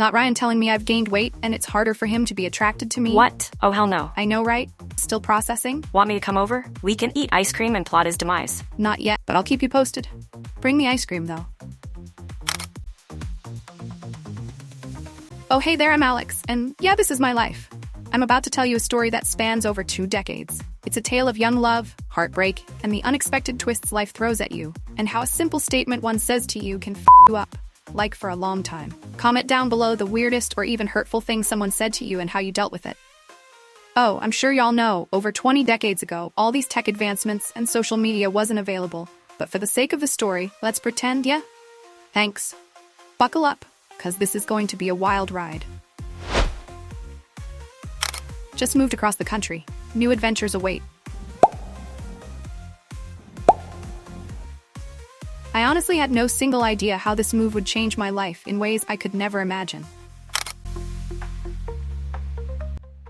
Not Ryan telling me I've gained weight and it's harder for him to be attracted to me. What? Oh, hell no. I know, right? Still processing? Want me to come over? We can eat ice cream and plot his demise. Not yet, but I'll keep you posted. Bring the ice cream, though. Oh, hey there, I'm Alex, and yeah, this is my life. I'm about to tell you a story that spans over 2 decades. It's a tale of young love, heartbreak, and the unexpected twists life throws at you, and how a simple statement one says to you can f you up, like for a long time. Comment down below the weirdest or even hurtful thing someone said to you and how you dealt with it. Oh, I'm sure y'all know, over 20 decades ago, all these tech advancements and social media wasn't available, but for the sake of the story, let's pretend, yeah? Thanks. Buckle up, because this is going to be a wild ride. Just moved across the country. New adventures await. I honestly had no single idea how this move would change my life in ways I could never imagine.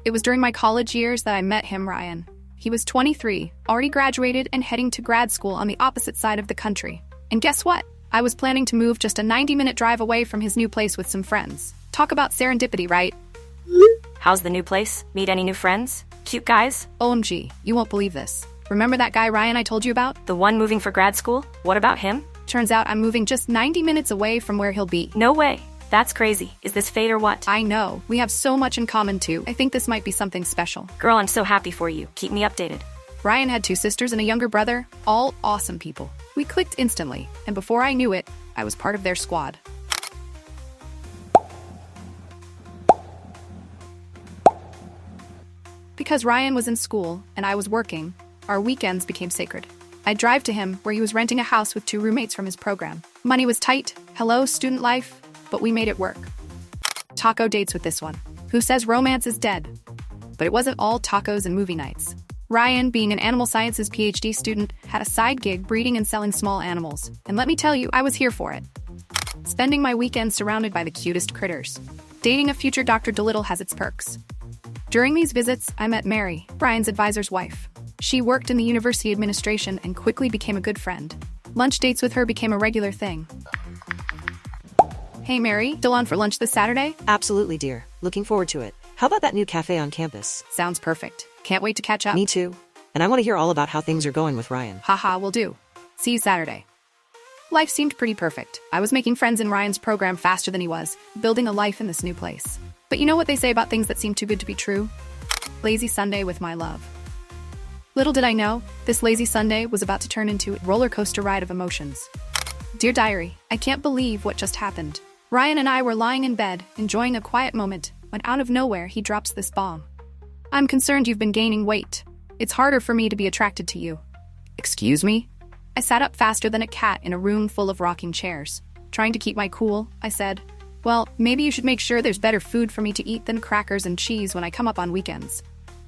It was during my college years that I met him, Ryan. He was 23, already graduated and heading to grad school on the opposite side of the country. And guess what? I was planning to move just a 90-minute drive away from his new place with some friends. Talk about serendipity, right? How's the new place? Meet any new friends? Cute guys? OMG, you won't believe this. Remember that guy Ryan I told you about? The one moving for grad school? What about him? Turns out I'm moving just 90 minutes away from where he'll be. No way. That's crazy. Is this fate or what? I know. We have so much in common too. I think this might be something special. Girl, I'm so happy for you. Keep me updated. Ryan had 2 sisters and a younger brother, all awesome people. We clicked instantly, and before I knew it, I was part of their squad. Because Ryan was in school and I was working, our weekends became sacred. I'd drive to him where he was renting a house with 2 roommates from his program. Money was tight, hello, student life, but we made it work. Taco dates with this one. Who says romance is dead? But it wasn't all tacos and movie nights. Ryan, being an animal sciences PhD student, had a side gig breeding and selling small animals. And let me tell you, I was here for it. Spending my weekends surrounded by the cutest critters. Dating a future Dr. Dolittle has its perks. During these visits, I met Mary, Ryan's advisor's wife. She worked in the university administration and quickly became a good friend. Lunch dates with her became a regular thing. Hey Mary, still on for lunch this Saturday? Absolutely, dear. Looking forward to it. How about that new cafe on campus? Sounds perfect. Can't wait to catch up. Me too. And I want to hear all about how things are going with Ryan. Haha, will do. See you Saturday. Life seemed pretty perfect. I was making friends in Ryan's program faster than he was, building a life in this new place. But you know what they say about things that seem too good to be true? Lazy Sunday with my love. Little did I know, this lazy Sunday was about to turn into a roller coaster ride of emotions. Dear Diary, I can't believe what just happened. Ryan and I were lying in bed, enjoying a quiet moment, when out of nowhere he drops this bomb. I'm concerned you've been gaining weight. It's harder for me to be attracted to you. Excuse me? I sat up faster than a cat in a room full of rocking chairs. Trying to keep my cool, I said, well, maybe you should make sure there's better food for me to eat than crackers and cheese when I come up on weekends.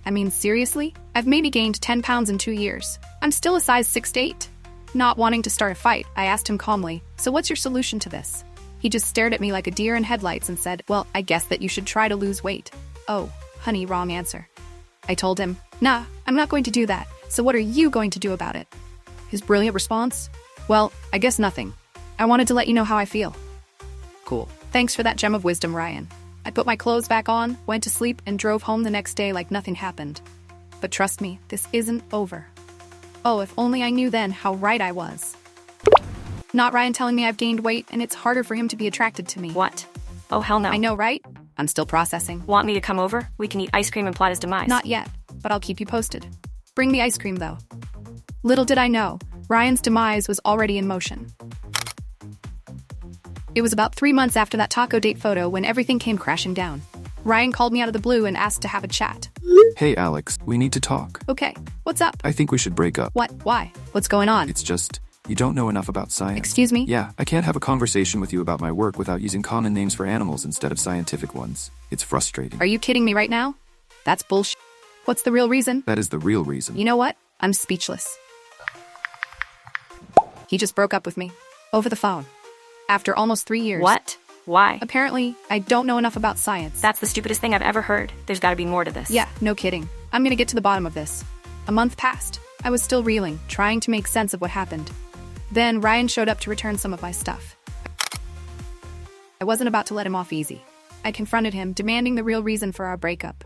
I mean, seriously? I've maybe gained 10 pounds in 2 years. I'm still a size 6 to 8. Not wanting to start a fight, I asked him calmly, so what's your solution to this? He just stared at me like a deer in headlights and said, well, I guess that you should try to lose weight. Oh, honey, wrong answer. I told him, nah, I'm not going to do that, so what are you going to do about it? His brilliant response? Well, I guess nothing. I wanted to let you know how I feel. Cool. Thanks for that gem of wisdom, Ryan. I put my clothes back on, went to sleep, and drove home the next day like nothing happened. But trust me, this isn't over. Oh, if only I knew then how right I was. Not Ryan telling me I've gained weight and it's harder for him to be attracted to me. What? Oh, hell no. I know, right? I'm still processing. Want me to come over? We can eat ice cream and plot his demise. Not yet, but I'll keep you posted. Bring the ice cream, though. Little did I know, Ryan's demise was already in motion. It was about 3 months after that taco date photo when everything came crashing down. Ryan called me out of the blue and asked to have a chat. Hey Alex, we need to talk. Okay, what's up? I think we should break up. What? Why? What's going on? It's just, you don't know enough about science. Excuse me? Yeah, I can't have a conversation with you about my work without using common names for animals instead of scientific ones. It's frustrating. Are you kidding me right now? That's bullshit. What's the real reason? That is the real reason. You know what? I'm speechless. He just broke up with me. Over the phone. After almost 3 years. What? Why? Apparently, I don't know enough about science. That's the stupidest thing I've ever heard. There's gotta be more to this. Yeah, no kidding. I'm gonna get to the bottom of this. A month passed. I was still reeling, trying to make sense of what happened. Then Ryan showed up to return some of my stuff. I wasn't about to let him off easy. I confronted him, demanding the real reason for our breakup.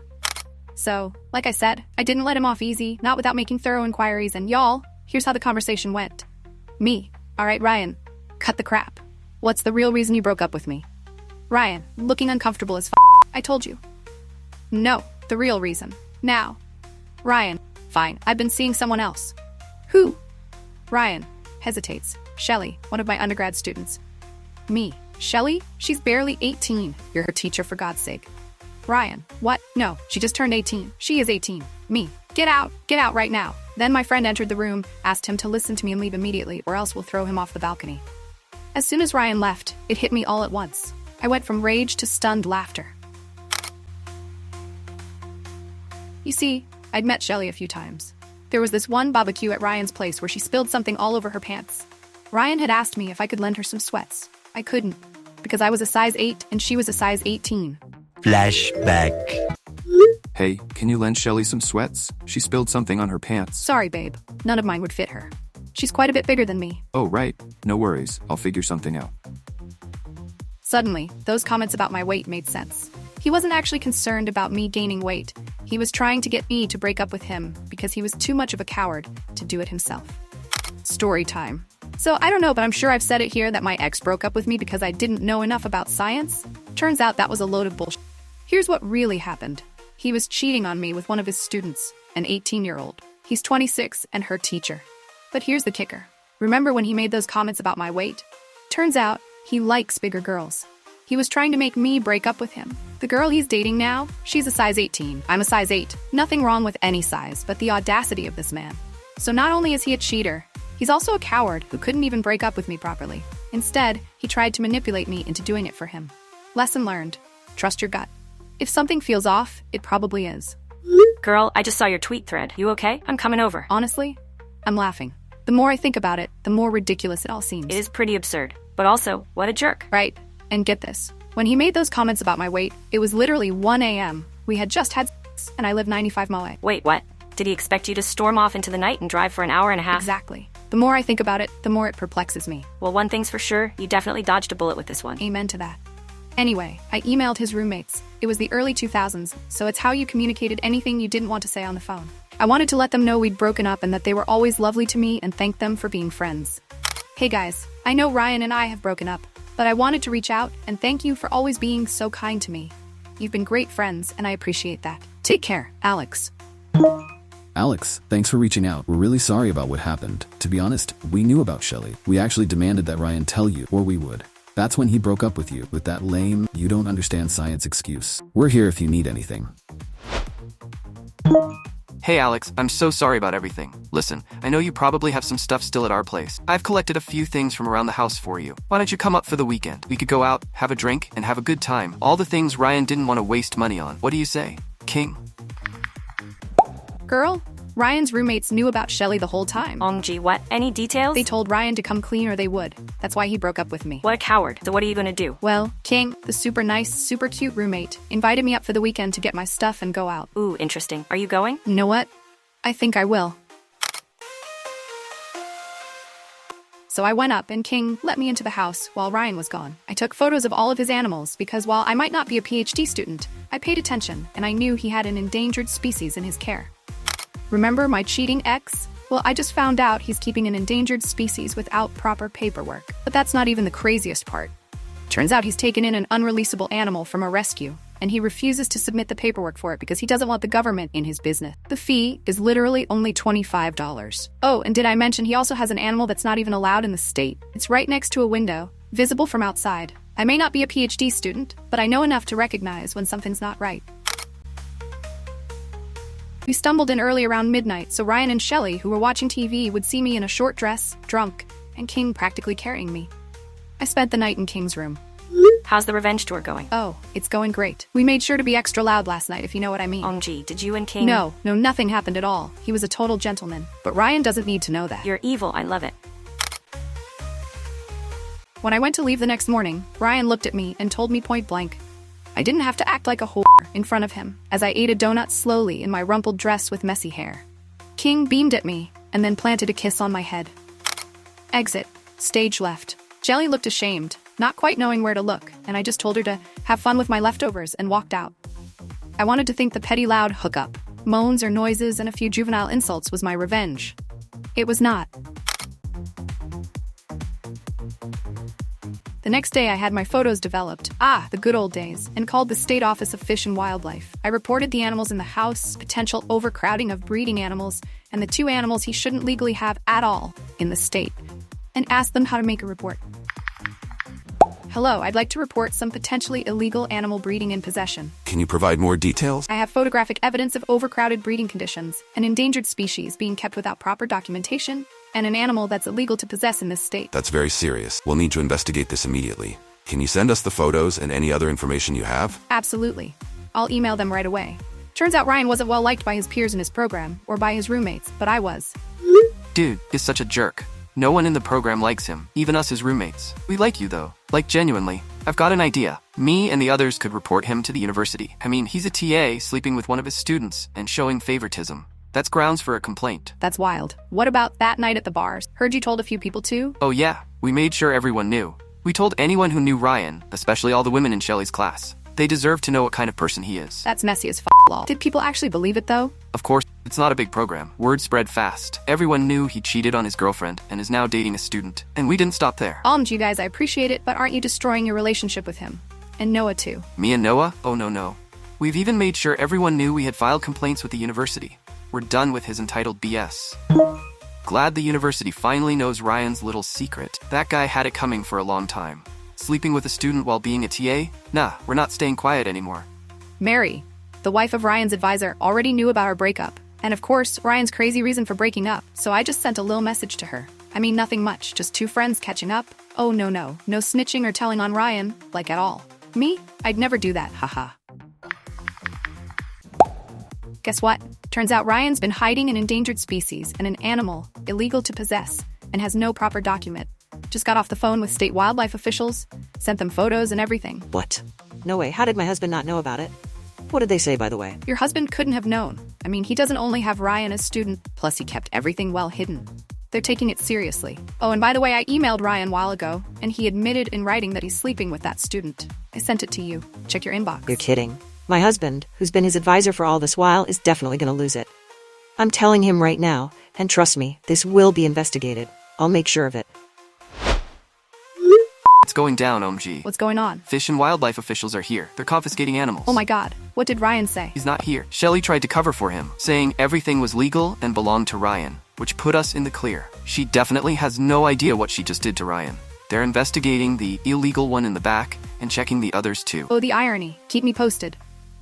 So, like I said, I didn't let him off easy, not without making thorough inquiries, and y'all, here's how the conversation went. Me. All right, Ryan. Cut the crap. What's the real reason you broke up with me? Ryan, looking uncomfortable as I told you. No, the real reason. Now. Ryan. Fine, I've been seeing someone else. Who? Ryan. Hesitates. Shelly, one of my undergrad students. Me. Shelly? She's barely 18. You're her teacher, for God's sake. Ryan. What? No, she just turned 18. She is 18. Me. Get out right now. Then my friend entered the room, asked him to listen to me and leave immediately, or else we'll throw him off the balcony. As soon as Ryan left, it hit me all at once. I went from rage to stunned laughter. You see, I'd met Shelly a few times. There was this one barbecue at Ryan's place where she spilled something all over her pants. Ryan had asked me if I could lend her some sweats. I couldn't, because I was a size 8 and she was a size 18. Flashback. Hey, can you lend Shelly some sweats? She spilled something on her pants. Sorry, babe. None of mine would fit her. She's quite a bit bigger than me. Oh, right. No worries. I'll figure something out. Suddenly, those comments about my weight made sense. He wasn't actually concerned about me gaining weight. He was trying to get me to break up with him because he was too much of a coward to do it himself. Story time. So I don't know, but I'm sure I've said it here that my ex broke up with me because I didn't know enough about science. Turns out that was a load of bullshit. Here's what really happened. He was cheating on me with one of his students, an 18-year-old. He's 26 and her teacher. But here's the kicker. Remember when he made those comments about my weight? Turns out, he likes bigger girls. He was trying to make me break up with him. The girl he's dating now, she's a size 18. I'm a size 8. Nothing wrong with any size, but the audacity of this man. So not only is he a cheater, he's also a coward who couldn't even break up with me properly. Instead, he tried to manipulate me into doing it for him. Lesson learned. Trust your gut. If something feels off, it probably is. Girl, I just saw your tweet thread. You okay? I'm coming over. Honestly, I'm laughing. The more I think about it, the more ridiculous it all seems. It is pretty absurd. But also, what a jerk. Right. And get this. When he made those comments about my weight, it was literally 1 a.m. We had just had sex, and I live 95 miles away. Wait, what? Did he expect you to storm off into the night and drive for an hour and a half? Exactly. The more I think about it, the more it perplexes me. Well, one thing's for sure, you definitely dodged a bullet with this one. Amen to that. Anyway, I emailed his roommates. It was the early 2000s, so it's how you communicated anything you didn't want to say on the phone. I wanted to let them know we'd broken up and that they were always lovely to me and thank them for being friends. Hey guys, I know Ryan and I have broken up, but I wanted to reach out and thank you for always being so kind to me. You've been great friends, and I appreciate that. Take care, Alex. Alex, thanks for reaching out. We're really sorry about what happened. To be honest, we knew about Shelly. We actually demanded that Ryan tell you, or we would. That's when he broke up with you, with that lame, you don't understand science excuse. We're here if you need anything. Hey Alex, I'm so sorry about everything. Listen, I know you probably have some stuff still at our place. I've collected a few things from around the house for you. Why don't you come up for the weekend? We could go out, have a drink, and have a good time. All the things Ryan didn't want to waste money on. What do you say, King? Girl, Ryan's roommates knew about Shelly the whole time. OMG, what? Any details? They told Ryan to come clean or they would. That's why he broke up with me. What a coward. So what are you gonna do? Well, King, the super nice, super cute roommate, invited me up for the weekend to get my stuff and go out. Ooh, interesting. Are you going? You know what? I think I will. So I went up and King let me into the house while Ryan was gone. I took photos of all of his animals because while I might not be a PhD student, I paid attention and I knew he had an endangered species in his care. Remember my cheating ex? Well, I just found out he's keeping an endangered species without proper paperwork. But that's not even the craziest part. Turns out he's taken in an unreleasable animal from a rescue, and he refuses to submit the paperwork for it because he doesn't want the government in his business. The fee is literally only $25. Oh, and did I mention he also has an animal that's not even allowed in the state? It's right next to a window, visible from outside. I may not be a PhD student, but I know enough to recognize when something's not right. We stumbled in early around midnight, so Ryan and Shelly, who were watching TV, would see me in a short dress, drunk, and King practically carrying me. I spent the night in King's room. How's the revenge tour going? Oh, it's going great. We made sure to be extra loud last night, if you know what I mean. OMG, did you and King... No, nothing happened at all. He was a total gentleman. But Ryan doesn't need to know that. You're evil, I love it. When I went to leave the next morning, Ryan looked at me and told me point blank, I didn't have to act like a whore in front of him, as I ate a donut slowly in my rumpled dress with messy hair. King beamed at me, and then planted a kiss on my head. Exit. Stage left. Jelly looked ashamed, not quite knowing where to look, and I just told her to have fun with my leftovers and walked out. I wanted to think the petty loud hookup, moans or noises, and a few juvenile insults was my revenge. It was not. The next day, I had my photos developed, the good old days, and called the State Office of Fish and Wildlife. I reported the animals in the house, potential overcrowding of breeding animals, and the 2 animals he shouldn't legally have at all in the state, and asked them how to make a report. Hello, I'd like to report some potentially illegal animal breeding in possession. Can you provide more details? I have photographic evidence of overcrowded breeding conditions, an endangered species being kept without proper documentation, and an animal that's illegal to possess in this state. That's very serious. We'll need to investigate this immediately. Can you send us the photos and any other information you have? Absolutely. I'll email them right away. Turns out Ryan wasn't well liked by his peers in his program, or by his roommates, but I was. Dude is such a jerk. No one in the program likes him, even us as roommates. We like you though. Like genuinely. I've got an idea. Me and the others could report him to the university. I mean, he's a TA sleeping with one of his students and showing favoritism. That's grounds for a complaint. That's wild. What about that night at the bars? Heard you told a few people too? Oh yeah, we made sure everyone knew. We told anyone who knew Ryan, especially all the women in Shelley's class. They deserve to know what kind of person he is. That's messy as lol. Did people actually believe it though? Of course, it's not a big program. Word spread fast. Everyone knew he cheated on his girlfriend and is now dating a student. And we didn't stop there. You guys, I appreciate it, but aren't you destroying your relationship with him? And Noah too. Me and Noah? Oh no. We've even made sure everyone knew we had filed complaints with the university. We're done with his entitled BS. Glad the university finally knows Ryan's little secret. That guy had it coming for a long time. Sleeping with a student while being a TA? Nah, we're not staying quiet anymore. Mary, the wife of Ryan's advisor, already knew about our breakup. And of course, Ryan's crazy reason for breaking up, so I just sent a little message to her. I mean, nothing much, just 2 friends catching up. Oh no snitching or telling on Ryan, like at all. Me? I'd never do that, haha. Guess what? Turns out Ryan's been hiding an endangered species and an animal illegal to possess and has no proper document. Just got off the phone with state wildlife officials, sent them photos and everything. What? No way. How did my husband not know about it? What did they say, by the way? Your husband couldn't have known. I mean, he doesn't only have Ryan as student, plus he kept everything well hidden. They're taking it seriously. Oh, and by the way, I emailed Ryan a while ago, and he admitted in writing that he's sleeping with that student. I sent it to you. Check your inbox. You're kidding. My husband, who's been his advisor for all this while, is definitely going to lose it. I'm telling him right now, and trust me, this will be investigated. I'll make sure of it. It's going down, OMG. What's going on? Fish and wildlife officials are here. They're confiscating animals. Oh my god. What did Ryan say? He's not here. Shelley tried to cover for him, saying everything was legal and belonged to Ryan, which put us in the clear. She definitely has no idea what she just did to Ryan. They're investigating the illegal one in the back and checking the others too. Oh, the irony. Keep me posted.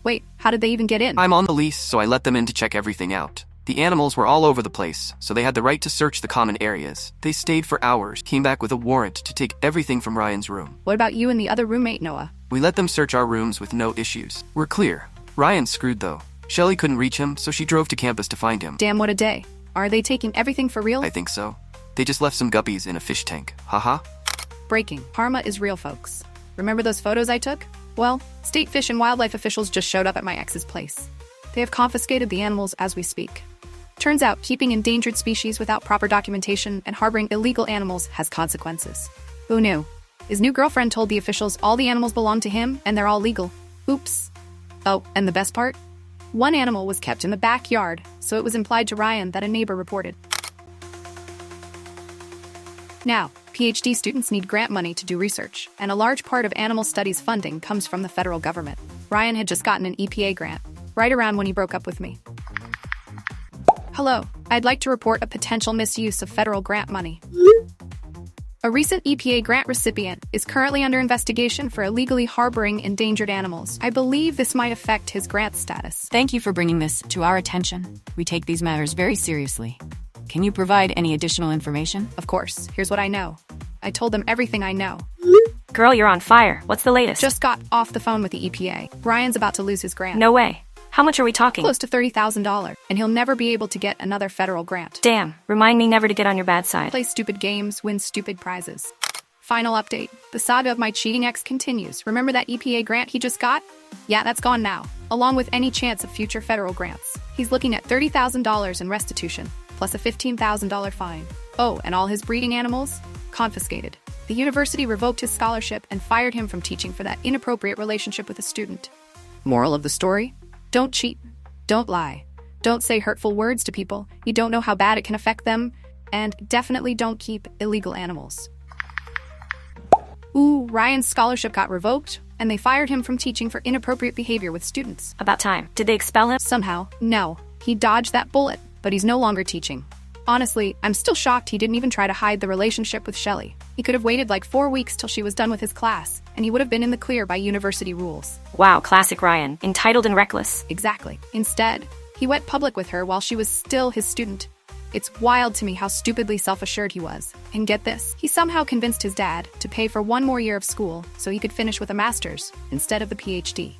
Wait, how did they even get in? I'm on the lease, so I let them in to check everything out. The animals were all over the place, so they had the right to search the common areas. They stayed for hours, came back with a warrant to take everything from Ryan's room. What about you and the other roommate, Noah? We let them search our rooms with no issues. We're clear. Ryan's screwed though. Shelley couldn't reach him, so she drove to campus to find him. Damn, what a day. Are they taking everything for real? I think so. They just left some guppies in a fish tank. Haha. Breaking. Karma is real, folks. Remember those photos I took? Well, state fish and wildlife officials just showed up at my ex's place. They have confiscated the animals as we speak. Turns out, keeping endangered species without proper documentation and harboring illegal animals has consequences. Who knew? His new girlfriend told the officials all the animals belong to him and they're all legal. Oops. Oh, and the best part? One animal was kept in the backyard, so it was implied to Ryan that a neighbor reported. Now, PhD students need grant money to do research, and a large part of animal studies funding comes from the federal government. Ryan had just gotten an EPA grant, right around when he broke up with me. Hello, I'd like to report a potential misuse of federal grant money. A recent EPA grant recipient is currently under investigation for illegally harboring endangered animals. I believe this might affect his grant status. Thank you for bringing this to our attention. We take these matters very seriously. Can you provide any additional information? Of course. Here's what I know. I told them everything I know. Girl, you're on fire. What's the latest? Just got off the phone with the EPA. Ryan's about to lose his grant. No way. How much are we talking? Close to $30,000, and he'll never be able to get another federal grant. Damn. Remind me never to get on your bad side. Play stupid games, win stupid prizes. Final update. The saga of my cheating ex continues. Remember that EPA grant he just got? Yeah, that's gone now, along with any chance of future federal grants. He's looking at $30,000 in restitution, plus a $15,000 fine. Oh, and all his breeding animals? Confiscated. The university revoked his scholarship and fired him from teaching for that inappropriate relationship with a student. Moral of the story? Don't cheat. Don't lie. Don't say hurtful words to people. You don't know how bad it can affect them. And definitely don't keep illegal animals. Ooh, Ryan's scholarship got revoked, and they fired him from teaching for inappropriate behavior with students. About time. Did they expel him? Somehow, no. He dodged that bullet, but he's no longer teaching. Honestly, I'm still shocked he didn't even try to hide the relationship with Shelley. He could have waited like 4 weeks till she was done with his class, and he would have been in the clear by university rules. Wow, classic Ryan. Entitled and reckless. Exactly. Instead, he went public with her while she was still his student. It's wild to me how stupidly self-assured he was. And get this, he somehow convinced his dad to pay for 1 more year of school so he could finish with a master's instead of the PhD.